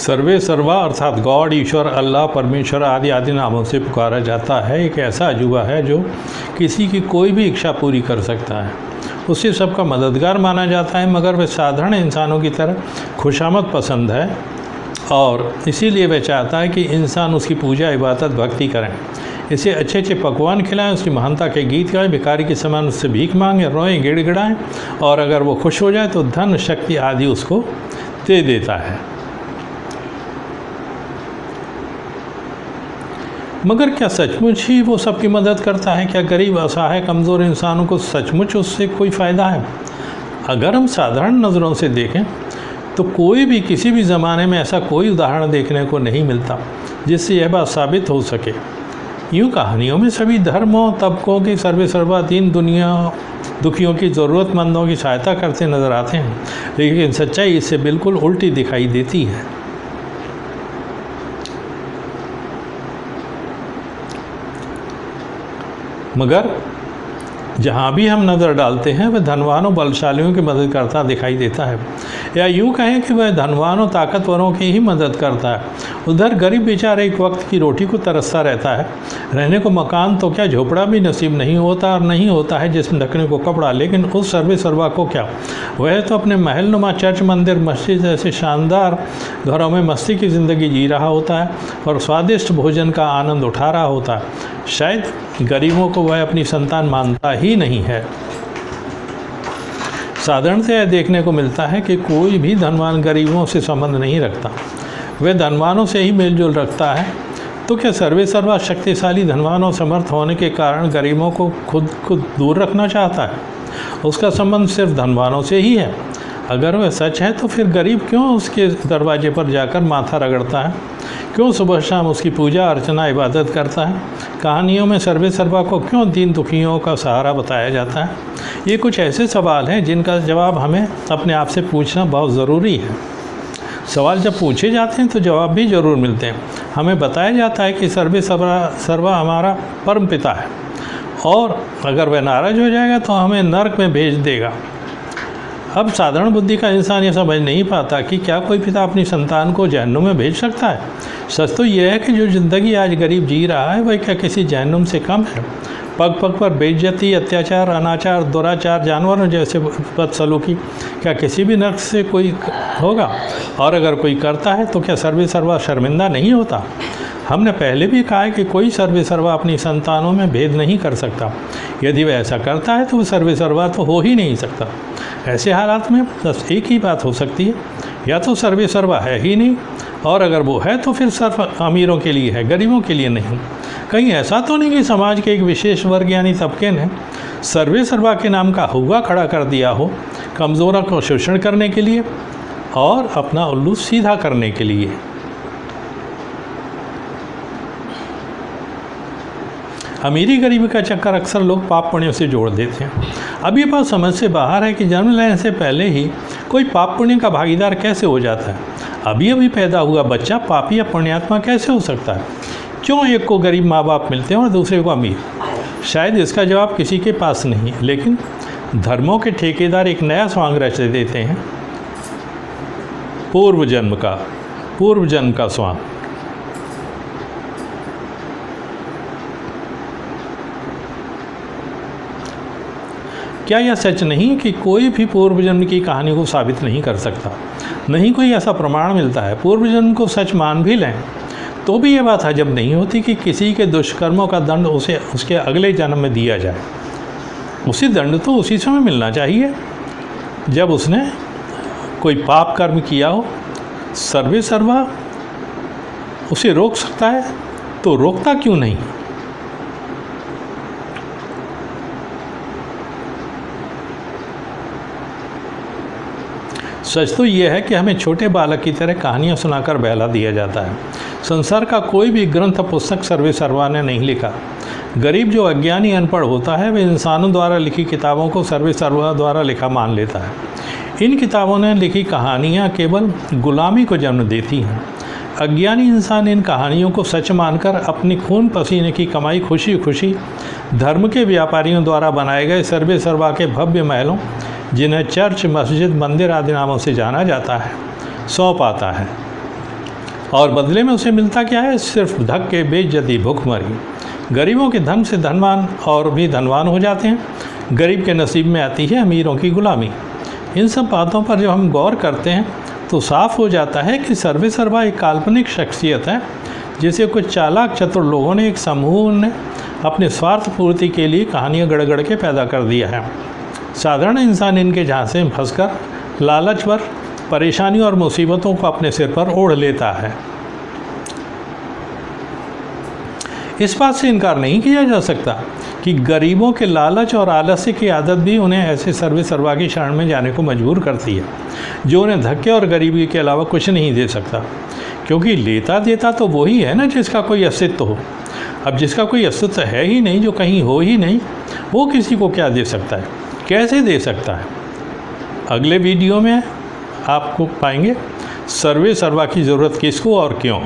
सर्वे सर्वा अर्थात गॉड, ईश्वर, अल्लाह, परमेश्वर आदि आदि नामों से पुकारा जाता है। एक ऐसा अजूबा है जो किसी की कोई भी इच्छा पूरी कर सकता है, उसे सबका मददगार माना जाता है, मगर वह साधारण इंसानों की तरह खुशामद पसंद है और इसीलिए वह चाहता है कि इंसान उसकी पूजा, इबादत, भक्ति करें, इसे अच्छे अच्छे पकवान खिलाएं, उसकी महानता के गीत गाएं, भिखारी के समान उससे भीख मांगें, रोएं, गिड़गिड़ाएं, और अगर वो खुश हो जाए तो धन, शक्ति आदि उसको दे देता है। मगर क्या सचमुच ही वो सबकी मदद करता है? क्या गरीब, असहाय, कमज़ोर इंसानों को सचमुच उससे कोई फ़ायदा है? अगर हम साधारण नज़रों से देखें तो कोई भी किसी भी ज़माने में ऐसा कोई उदाहरण देखने को नहीं मिलता जिससे यह बात साबित हो सके। यूँ कहानियों में सभी धर्मों, तबकों की सर्वे दीन दुनिया दुखियों की, ज़रूरतमंदों की सहायता करते नज़र आते हैं, लेकिन सच्चाई इससे बिल्कुल उल्टी दिखाई देती है। मगर जहाँ भी हम नज़र डालते हैं वह धनवानों, बलशालियों की मदद करता दिखाई देता है, या यूँ कहें कि वह धनवानों, ताकतवरों की ही मदद करता है। उधर गरीब बेचारा एक वक्त की रोटी को तरसता रहता है, रहने को मकान तो क्या झोपड़ा भी नसीब नहीं होता, और नहीं होता है जिसमें ढकने को कपड़ा। लेकिन उस सर्वे सर्वा को क्या, वह तो अपने महलनुमा चर्च, मंदिर, मस्जिद जैसे शानदार घरों में मस्ती की ज़िंदगी जी रहा होता है और स्वादिष्ट भोजन का आनंद उठा रहा होता है। शायद गरीबों को वह अपनी संतान मानता ही नहीं है। साधारण से यह देखने को मिलता है कि कोई भी धनवान गरीबों से संबंध नहीं रखता, वह धनवानों से ही मेलजोल रखता है। तो क्या सर्वे सर्वा शक्तिशाली धनवानों समर्थ होने के कारण गरीबों को खुद दूर रखना चाहता है? उसका संबंध सिर्फ धनवानों से ही है। अगर वह सच है तो फिर गरीब क्यों उसके दरवाजे पर जाकर माथा रगड़ता है? क्यों सुबह शाम उसकी पूजा अर्चना इबादत करता है? कहानियों में सर्वे सर्वा को क्यों दीन दुखियों का सहारा बताया जाता है? ये कुछ ऐसे सवाल हैं जिनका जवाब हमें अपने आप से पूछना बहुत ज़रूरी है। सवाल जब पूछे जाते हैं तो जवाब भी ज़रूर मिलते हैं। हमें बताया जाता है कि सर्वे सर्वा हमारा परम पिता है, और अगर वह नाराज़ हो जाएगा तो हमें नर्क में भेज देगा। अब साधारण बुद्धि का इंसान ये समझ नहीं पाता कि क्या कोई पिता अपनी संतान को जहन्नुम में भेज सकता है। सच तो यह है कि जो ज़िंदगी आज गरीब जी रहा है वह क्या किसी जहन्नुम से कम है? पग पग पर बेइज्जती, अत्याचार, अनाचार, दुराचार, जानवरों जैसे बदसलूकी, क्या किसी भी नर्क से कोई होगा? और अगर कोई करता है तो क्या सर्वे सर्वा शर्मिंदा नहीं होता? हमने पहले भी कहा है कि कोई सर्वे सर्वा अपनी संतानों में भेद नहीं कर सकता। यदि वह ऐसा करता है तो वह सर्वे सर्वा तो हो ही नहीं सकता। ऐसे हालात में बस एक ही बात हो सकती है, या तो सर्वे सर्वा है ही नहीं, और अगर वो है तो फिर सिर्फ अमीरों के लिए है, गरीबों के लिए नहीं। कहीं ऐसा तो नहीं कि समाज के एक विशेष वर्ग यानी तबके ने सर्वे सर्वा के नाम का हुआ खड़ा कर दिया हो, कमज़ोरों को शोषण करने के लिए और अपना उल्लू सीधा करने के लिए। अमीरी गरीबी का चक्कर अक्सर लोग पाप पुण्यों से जोड़ देते हैं। अब ये बात समझ से बाहर है कि जन्म लेने से पहले ही कोई पाप पुण्य का भागीदार कैसे हो जाता है? अभी अभी पैदा हुआ बच्चा पापी या पुण्यात्मा कैसे हो सकता है? क्यों एक को गरीब माँ बाप मिलते हैं और दूसरे को अमीर? शायद इसका जवाब किसी के पास नहीं, लेकिन धर्मों के ठेकेदार एक नया सॉन्ग रच देते हैं, पूर्व जन्म का सॉन्ग। क्या यह सच नहीं कि कोई भी पूर्व जन्म की कहानी को साबित नहीं कर सकता? नहीं कोई ऐसा प्रमाण मिलता है। पूर्व जन्म को सच मान भी लें तो भी यह बात हजम नहीं होती कि किसी के दुष्कर्मों का दंड उसे उसके अगले जन्म में दिया जाए। उसी दंड तो उसी समय मिलना चाहिए जब उसने कोई पाप कर्म किया हो। सर्वे सर्वा उसे रोक सकता है तो रोकता क्यों नहीं? सच तो यह है कि हमें छोटे बालक की तरह कहानियाँ सुनाकर बहला दिया जाता है। संसार का कोई भी ग्रंथ पुस्तक सर्वे सर्वा ने नहीं लिखा। गरीब जो अज्ञानी अनपढ़ होता है वह इंसानों द्वारा लिखी किताबों को सर्वे सर्वा द्वारा लिखा मान लेता है। इन किताबों ने लिखी कहानियाँ केवल गुलामी को जन्म देती हैं। अज्ञानी इंसान इन कहानियों को सच मानकर अपनी खून पसीने की कमाई खुशी खुशी धर्म के व्यापारियों द्वारा बनाए गए सर्वे सर्वा के भव्य महलों, जिन्हें चर्च, मस्जिद, मंदिर आदि नामों से जाना जाता है, सौंप आता है। और बदले में उसे मिलता क्या है? सिर्फ धक्के, बेइज्जती, भुखमरी। गरीबों के धन से धनवान और भी धनवान हो जाते हैं। गरीब के नसीब में आती है अमीरों की गुलामी। इन सब बातों पर जब हम गौर करते हैं तो साफ हो जाता है कि सर्वेसर्वा एक काल्पनिक शख्सियत है जिसे कुछ चालाक चतुर लोगों ने, एक समूह ने अपने स्वार्थ पूर्ति के लिए कहानियाँ गढ़ के पैदा कर दिया है। साधारण इंसान इनके झांसे में फंसकर लालचवर परेशानी और मुसीबतों को अपने सिर पर ओढ़ लेता है। इस बात से इनकार नहीं किया जा सकता कि गरीबों के लालच और आलस्य की आदत भी उन्हें ऐसे सर्वेसर्वा की शरण में जाने को मजबूर करती है जो उन्हें धक्के और गरीबी के अलावा कुछ नहीं दे सकता, क्योंकि लेता देता तो वही है ना जिसका कोई अस्तित्व हो। अब जिसका कोई अस्तित्व है ही नहीं, जो कहीं हो ही नहीं, वो किसी को क्या दे सकता है, कैसे दे सकता है? अगले वीडियो में आपको पाएंगे सर्वेसर्वा की ज़रूरत किसको और क्यों।